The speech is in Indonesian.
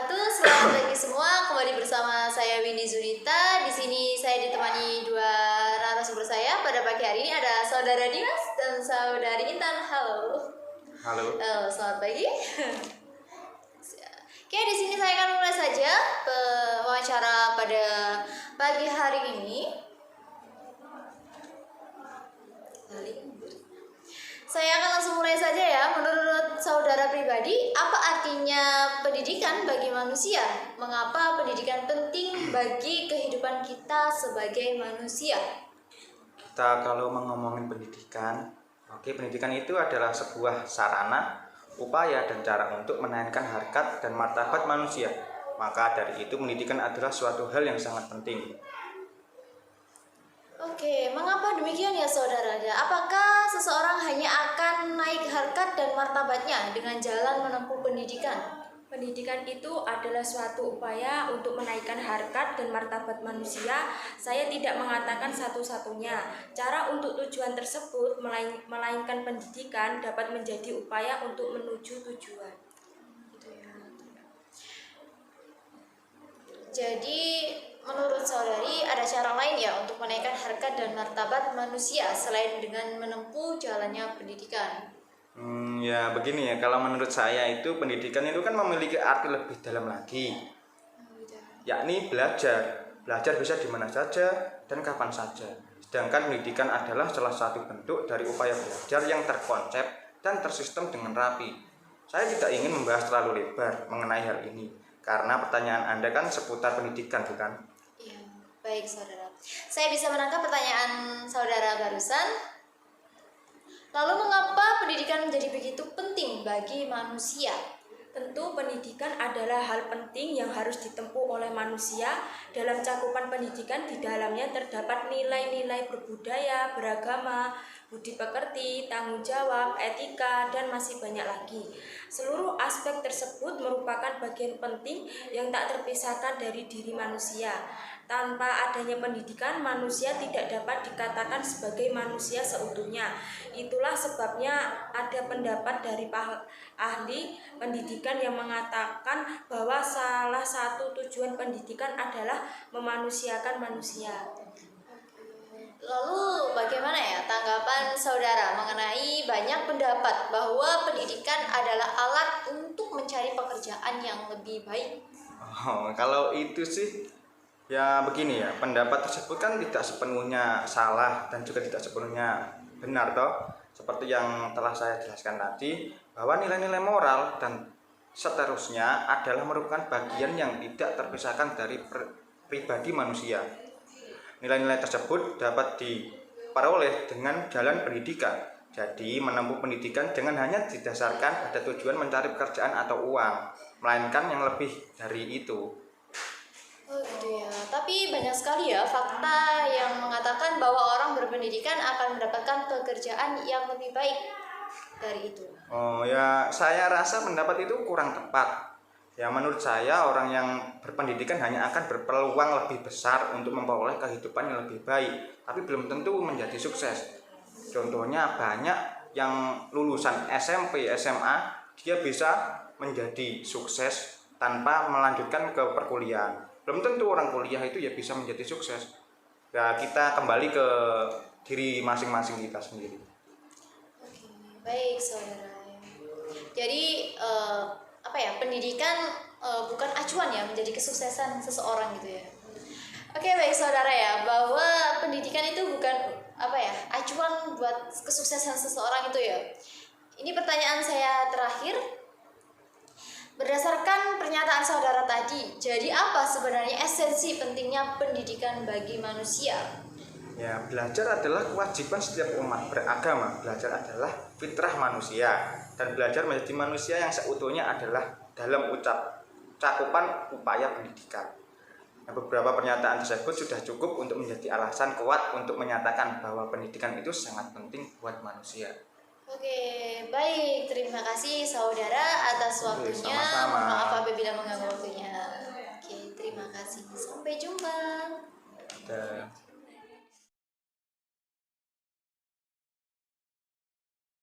wabarakatuh. Selamat pagi semua. Kembali bersama saya Winnie Zunita. Di sini saya ditemani dua narasumber saya. Pada pagi hari ini ada saudara Dimas dan saudari Intan. Halo. Halo. Selamat pagi. Oke, di sini saya akan mulai saja wawancara pada pagi hari ini. Saya akan langsung mulai saja ya. Menurut saudara pribadi, apa artinya pendidikan bagi manusia? Mengapa pendidikan penting bagi kehidupan kita sebagai manusia? Kita kalau ngomongin pendidikan, pendidikan itu adalah sebuah sarana, upaya dan cara untuk menaikkan harkat dan martabat manusia. Maka dari itu pendidikan adalah suatu hal yang sangat penting. Oke, mengapa demikian ya saudara? Apakah seseorang hanya akan naik harkat dan martabatnya dengan jalan menempuh pendidikan? Pendidikan itu adalah suatu upaya untuk menaikkan harkat dan martabat manusia. Saya tidak mengatakan satu-satunya. Cara untuk tujuan tersebut, melainkan pendidikan dapat menjadi upaya untuk menuju tujuan. Jadi, menurut saudari ada cara lain ya untuk menaikkan harkat dan martabat manusia selain dengan menempuh jalannya pendidikan? Ya begini ya, kalau menurut saya itu pendidikan itu kan memiliki arti lebih dalam lagi, yakni belajar. Belajar bisa di mana saja dan kapan saja. Sedangkan pendidikan adalah salah satu bentuk dari upaya belajar yang terkonsep dan tersistem dengan rapi. Saya tidak ingin membahas terlalu lebar mengenai hal ini, karena pertanyaan Anda kan seputar pendidikan, bukan? Iya, baik saudara. Saya bisa menangkap pertanyaan saudara barusan. Lalu mengapa pendidikan menjadi begitu penting bagi manusia? Tentu pendidikan adalah hal penting yang harus ditempuh oleh manusia. Dalam cakupan pendidikan di dalamnya terdapat nilai-nilai berbudaya, beragama, budi pekerti, tanggung jawab, etika, dan masih banyak lagi. Seluruh aspek tersebut merupakan bagian penting yang tak terpisahkan dari diri manusia. Tanpa adanya pendidikan, manusia tidak dapat dikatakan sebagai manusia seutuhnya. Itulah sebabnya ada pendapat dari ahli pendidikan yang mengatakan bahwa salah satu tujuan pendidikan adalah memanusiakan manusia. Lalu bagaimana ya tanggapan saudara mengenai banyak pendapat bahwa pendidikan adalah alat untuk mencari pekerjaan yang lebih baik? Kalau itu sih ya begini ya, pendapat tersebut kan tidak sepenuhnya salah dan juga tidak sepenuhnya benar toh. Seperti yang telah saya jelaskan tadi, bahwa nilai-nilai moral dan seterusnya adalah merupakan bagian yang tidak terpisahkan dari pribadi manusia. Nilai-nilai tersebut dapat diperoleh dengan jalan pendidikan. Jadi menempuh pendidikan jangan hanya didasarkan pada tujuan mencari pekerjaan atau uang, melainkan yang lebih dari itu. Oh gitu ya, tapi banyak sekali ya fakta yang mengatakan bahwa orang berpendidikan akan mendapatkan pekerjaan yang lebih baik dari itu. Oh ya, saya rasa pendapat itu kurang tepat. Ya menurut saya orang yang berpendidikan hanya akan berpeluang lebih besar untuk memperoleh kehidupan yang lebih baik, tapi belum tentu menjadi sukses. Contohnya banyak yang lulusan SMP, SMA, dia bisa menjadi sukses tanpa melanjutkan ke perkuliahan. Belum tentu orang kuliah itu ya bisa menjadi sukses. Ya kita kembali ke diri masing-masing kita sendiri. Oke, baik saudara. Jadi pendidikan bukan acuan ya menjadi kesuksesan seseorang gitu ya. Oke, baik saudara ya, bahwa pendidikan itu bukan acuan buat kesuksesan seseorang itu ya. Ini pertanyaan saya terakhir. Berdasarkan pernyataan saudara tadi, jadi apa sebenarnya esensi pentingnya pendidikan bagi manusia? Ya, belajar adalah kewajiban setiap umat beragama. Belajar adalah fitrah manusia, dan belajar menjadi manusia yang seutuhnya adalah dalam cakupan upaya pendidikan. Nah, beberapa pernyataan tersebut sudah cukup untuk menjadi alasan kuat untuk menyatakan bahwa pendidikan itu sangat penting buat manusia. Oke, baik. Terima kasih saudara atas waktunya. Sama-sama. Mohon maaf apabila mengganggu waktunya. Oke, terima kasih. Sampai jumpa.